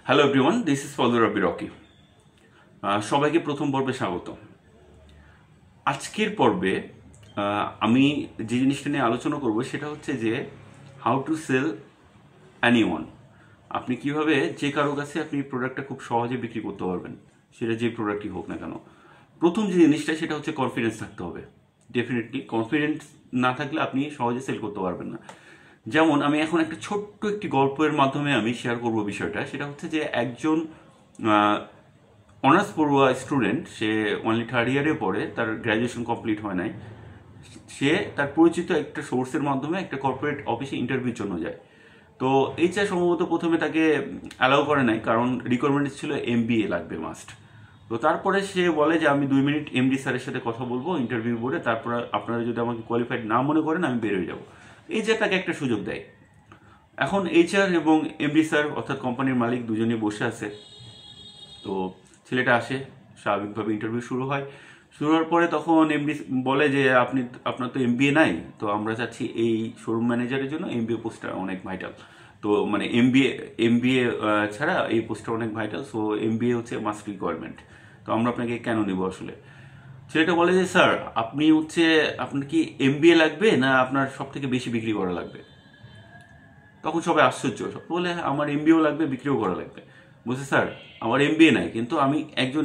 Hello everyone, this is Fazlur রব্বি Rocky. সবাইকে প্রথম পর্বে স্বাগত। আজকের পর্বে আমি যে জিনিসটা নিয়ে আলোচনা করব সেটা হচ্ছে যে হাউ টু সেল অ্যানিওয়ান। আপনি কিভাবে যে কারো কাছে আপনি প্রোডাক্টটা খুব সহজে বিক্রি করতে পারবেন, সেটা যে প্রোডাক্টই হোক না কেন। প্রথম যে জিনিসটা সেটা হচ্ছে কনফিডেন্স থাকতে হবে। ডেফিনেটলি কনফিডেন্স না থাকলে আপনি সহজে সেল করতে পারবেন না। যেমন আমি এখন একটা ছোট্ট একটি গল্পের মাধ্যমে আমি শেয়ার করব বিষয়টা। সেটা হচ্ছে যে একজন অনার্স পড়ুয়া স্টুডেন্ট, সে অনলি থার্ড ইয়ারে পড়ে, তার গ্র্যাজুয়েশন কমপ্লিট হয় নাই। সে তার পরিচিত একটা সোর্সের মাধ্যমে একটা কর্পোরেট অফিসে ইন্টারভিউর জন্য যায়। তো এইচআর সম্ভবত প্রথমে তাকে অ্যালাউ করে নাই, কারণ রিকোয়ারমেন্ট ছিল এমবিএ লাগবে মাস্ট। তো তারপরে সে বলে যে আমি 2 মিনিট এমডি স্যারের সাথে কথা বলবো ইন্টারভিউ বোর্ডে, তারপর আপনারা যদি আমাকে কোয়ালিফাইড না মনে করেন আমি বের হয়ে যাবো। এই যে তাকে একটা সুযোগ দেয়। এখন এইচআর এবং এমডি স্যার অর্থাৎ কোম্পানির মালিক দুজনেই বসে আছে। তো ছেলেটা আসে, স্বাভাবিকভাবে ইন্টারভিউ শুরু হয়। শুরু হওয়ার পরে তখন এমডি বলে যে আপনার তো এমবিএ নাই, তো আমরা চাচ্ছি এই শোরুম ম্যানেজারের জন্য এমবিএ পোস্টটা অনেক ভাইটাল। তো মানে এমবিএ ছাড়া এই পোস্টটা অনেক ভাইটাল, সো এমবিএ হচ্ছে মাস্ট রিকোয়ারমেন্ট। তো আমরা আপনাকে কেন নিব আসলে। ছেলেটা বলে যে স্যার আপনার কি এমবিএ লাগবে না আপনার সব থেকে বেশি বিক্রি করা লাগবে। তখন সবাই আশ্চর্য, সব বলে আমার এমবিএও লাগবে, বিক্রিও করা লাগবে। বলছে স্যার আমার এমবিএ নাই, কিন্তু আমি একজন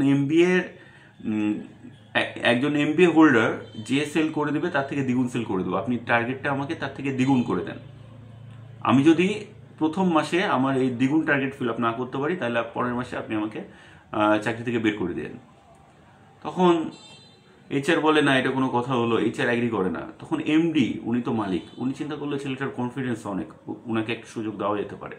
এমবিএ হোল্ডার যে সেল করে দেবে তার থেকে দ্বিগুণ সেল করে দেবো। আপনি টার্গেটটা আমাকে তার থেকে দ্বিগুণ করে দেন। আমি যদি প্রথম মাসে আমার এই দ্বিগুণ টার্গেট ফিল আপ না করতে পারি, তাহলে পরের মাসে আপনি আমাকে চাকরি থেকে বের করে দেন। তখন এইচআর বলে না, এটা কোনো কথা হলো। এইচআর অ্যাগ্রি করে না। তখন এমডি, উনি তো মালিক, উনি চিন্তা করলো ছেলেটার কনফিডেন্স অনেক, উনাকে একটা সুযোগ দেওয়া যেতে পারে।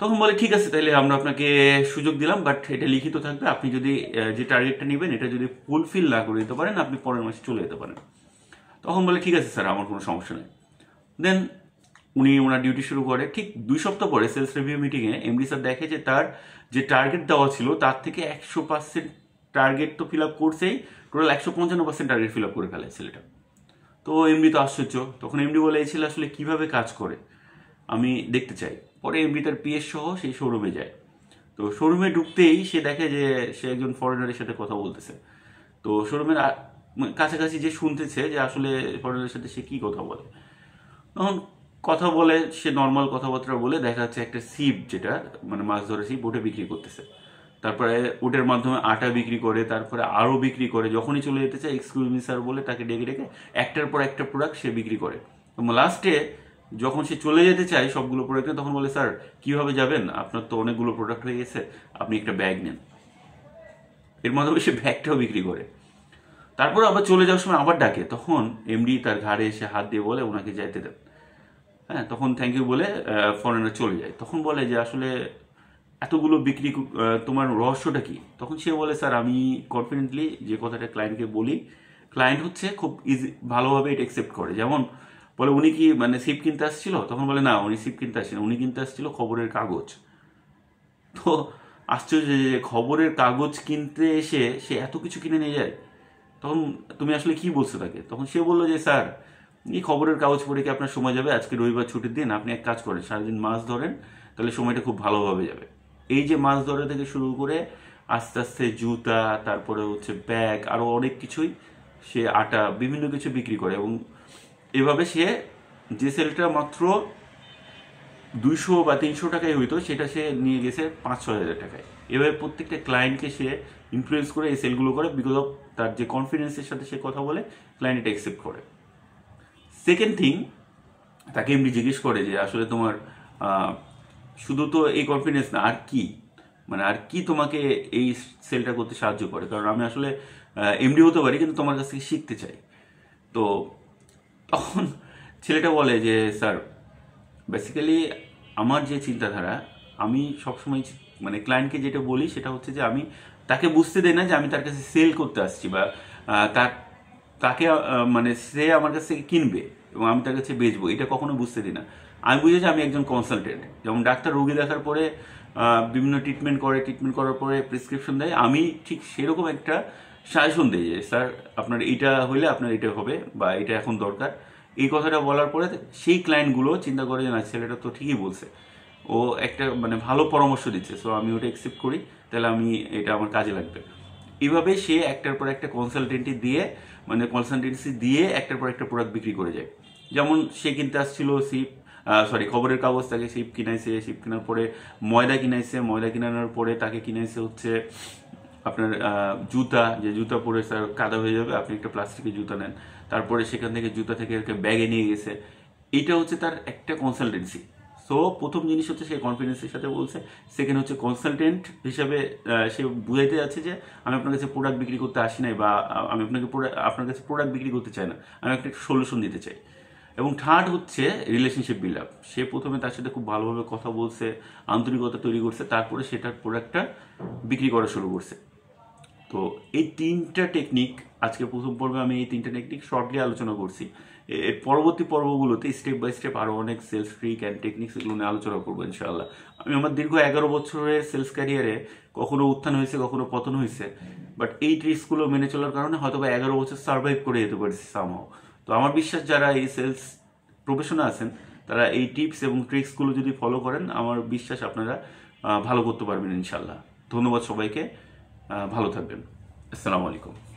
তখন বলে ঠিক আছে, তাহলে আমরা আপনাকে সুযোগ দিলাম, বাট এটা লিখিত থাকবে, আপনি যদি যে টার্গেটটা নেবেন এটা যদি ফুলফিল না করে দিতে পারেন আপনি পরের মাসে চলে যেতে পারেন। তখন বলে ঠিক আছে স্যার, আমার কোনো সমস্যা নেই। দেন উনি ওনার ডিউটি শুরু করে। ঠিক 2 সপ্তাহ পরে সেলস রিভিউ মিটিংয়ে এমডি স্যার দেখে যে তার যে টার্গেট দেওয়া ছিল তার থেকে 100% টার্গেট তো ফিল আপ করছেই, টোটাল 155% টার্গেট ফিল আপ করে ফেলে ছেলেটা। তো এমডি তো আশ্চর্য। তখন এমডি বলে এই ছেলে আসলে কিভাবে কাজ করে আমি দেখতে চাই। পরে এমডি তার পিএস সহ সেই শোরুমে যায়। তো শোরুমে ঢুকতেই সে দেখে যে সে একজন ফরেনারের সাথে কথা বলতেছে। তো শোরুমের কাছাকাছি যে শুনতেছে যে আসলে ফরেনারের সাথে সে কি কথা বলে। তখন কথা বলে, সে নর্মাল কথাবার্তা বলে, দেখা যাচ্ছে একটা সিপ, যেটা মানে মাছ ধরার সিপ, ওটা বিক্রি করতেছে। তারপরে ওটার মাধ্যমে আটা বিক্রি করে, তারপরে আরও বিক্রি করে। যখনই চলে যেতে চায় এক্সকিউজ মি স্যার বলে তাকে ডেকে ডেকে একটার পর একটা প্রোডাক্ট সে বিক্রি করে। এবং লাস্টে যখন সে চলে যেতে চায় সবগুলো প্রোডাক্টে, তখন বলে স্যার কিভাবে যাবেন, আপনার তো অনেকগুলো প্রোডাক্ট হয়ে গেছে, আপনি একটা ব্যাগ নেন। এর মাধ্যমে সে ব্যাগটাও বিক্রি করে। তারপর আবার চলে যাওয়ার সময় আবার ডাকে, তখন এমডি তার ঘাড়ে এসে হাত দিয়ে বলে ওনাকে যাইতে দেন। হ্যাঁ, তখন থ্যাংক ইউ বলে ফরেনার চলে যায়। তখন বলে যে আসলে এতগুলো বিক্রি তোমার রহস্যটা কি। তখন সে বলে স্যার আমি কনফিডেন্টলি যে কথাটা ক্লায়েন্টকে বলি, ক্লায়েন্ট হচ্ছে খুব ইজি, ভালোভাবে এটা অ্যাকসেপ্ট করে। যেমন বলে উনি কি মানে সিপ কিনতে আসছিল, তখন বলে না উনি সিপ কিনতে আসছিল, উনি কিনতে আসছিল খবরের কাগজ। তো আশ্চর্য যে খবরের কাগজ কিনতে এসে সে এত কিছু কিনে নিয়ে যায়। তখন তুমি আসলে কি বলছো তাকে। তখন সে বললো যে স্যার এই খবরের কাগজ পড়ে কি আপনার সময় যাবে, আজকে রবিবার ছুটির দিন, আপনি এক কাজ করেন সারাদিন মাছ ধরেন, তাহলে সময়টা খুব ভালোভাবে যাবে। এই যে মাছ ধরা থেকে শুরু করে আস্তে আস্তে জুতা, তারপরে হচ্ছে ব্যাগ, আরও অনেক কিছুই, সে আটা, বিভিন্ন কিছু বিক্রি করে। এবং এভাবে সে যে সেলটা মাত্র 200 বা 300 টাকায় হইতো, সেটা সে নিয়ে গেছে 5-6 হাজার টাকায়। এভাবে প্রত্যেকটা ক্লায়েন্টকে সে ইনফ্লুয়েন্স করে এই সেলগুলো করে, বিকজ অফ তার যে কনফিডেন্সের সাথে সে কথা বলে, ক্লায়েন্ট এটা অ্যাকসেপ্ট করে। সেকেন্ড থিং, তাকে এমনি জিজ্ঞেস করে যে আসলে তোমার শুধু তো এই কনফিডেন্স না, আর কি, মানে আর কি তোমাকে এই সেলটা করতে সাহায্য করে। কারণ আমি আসলে এমডি হতে পারি, কিন্তু তোমার কাছ থেকে শিখতে চাই। তো তখন ছেলেটা বলে যে স্যার বেসিক্যালি আমার যে চিন্তাধারা, আমি সবসময় মানে ক্লায়েন্টকে যেটা বলি সেটা হচ্ছে যে আমি তাকে বুঝতে দেই না যে আমি তার কাছে সেল করতে আসছি, বা তার তাকে মানে সে আমার কাছ থেকে কিনবে এবং আমি তার কাছে বেচবো, এটা কখনো বুঝতে দিই না। আমি বুঝি যে আমি একজন কনসালটেন্ট। যেমন ডাক্তার রোগী দেখার পরে বিভিন্ন ট্রিটমেন্ট করার পরে প্রেসক্রিপশন দেয়, আমি ঠিক সেরকম একটা সাজেশন দিই যে স্যার আপনার এটা হইলে আপনার এটা হবে, বা এটা এখন দরকার। এই কথাটা বলার পরে সেই ক্লায়েন্টগুলো চিন্তা করে যে না, ছেলেটা তো ঠিকই বলছে, ও একটা মানে ভালো পরামর্শ দিচ্ছে, সো আমি ওটা অ্যাকসেপ্ট করি, তাহলে আমি এটা আমার কাজে লাগবে। এইভাবে সে একটার পর একটা কনসালটেন্সি দিয়ে একটার পর একটা প্রোডাক্ট বিক্রি করে যায়। যেমন সে কিনতে আসছিল শিপ, খবরের কাগজ, তাকে শিপ কিনাইছে, শিপ কেনার পরে ময়দা কিনাইছে, ময়দা কিনানোর পরে তাকে কিনাইছে হচ্ছে আপনার জুতা, যে জুতা পরে স্যার কাদা হয়ে যাবে, আপনি একটা প্লাস্টিকের জুতা নেন। তারপরে সেখান থেকে জুতা থেকে ব্যাগে নিয়ে গেছে। এইটা হচ্ছে তার একটা কনসালটেন্সি। সো প্রথম জিনিস হচ্ছে সে কনফিডেন্সের সাথে বলছে, সেকেন্ড হচ্ছে কনসালটেন্ট হিসাবে সে বুঝাইতে যাচ্ছে যে আমি আপনার কাছে প্রোডাক্ট বিক্রি করতে আসি নাই, বা আমি আপনার কাছে প্রোডাক্ট বিক্রি করতে চাই না, আমি একটা সলিউশন দিতে চাই। এবং থার্ড হচ্ছে রিলেশনশিপ বিল্ড আপ। সে প্রথমে তার সাথে খুব ভালোভাবে কথা বলছে, আন্তরিকতা তৈরি করছে, তারপরে সেটার প্রোডাক্টটা বিক্রি করা শুরু করছে। তো এই তিনটা টেকনিক আজকে প্রথম পর্বে আমি এই তিনটা টেকনিক শর্টলি আলোচনা করছি। এর পরবর্তী পর্বগুলোতে স্টেপ বাই স্টেপ আরও অনেক সেলস ট্রিক অ্যান্ড টেকনিক্স এগুলো নিয়ে আলোচনা করবো ইনশাআল্লাহ। আমি আমার দীর্ঘ 11 বছরের সেলস ক্যারিয়ারে কখনো উত্থান হয়েছে, কখনো পতন হয়েছে, বাট এই ট্রিক্সগুলো মেনে চলার কারণে হয়তো বা 11 বছর সার্ভাইভ করে যেতে পারছি সামহাও। তো আমার বিশ্বাস যারা এই সেলস প্রফেশনে আছেন তারা এই টিপস এবং ট্রিক্সগুলো যদি ফলো করেন, আমার বিশ্বাস আপনারা ভালো করতে পারবেন ইনশাআল্লাহ। ধন্যবাদ সবাইকে, ভালো থাকবেন। আসসালামু আলাইকুম।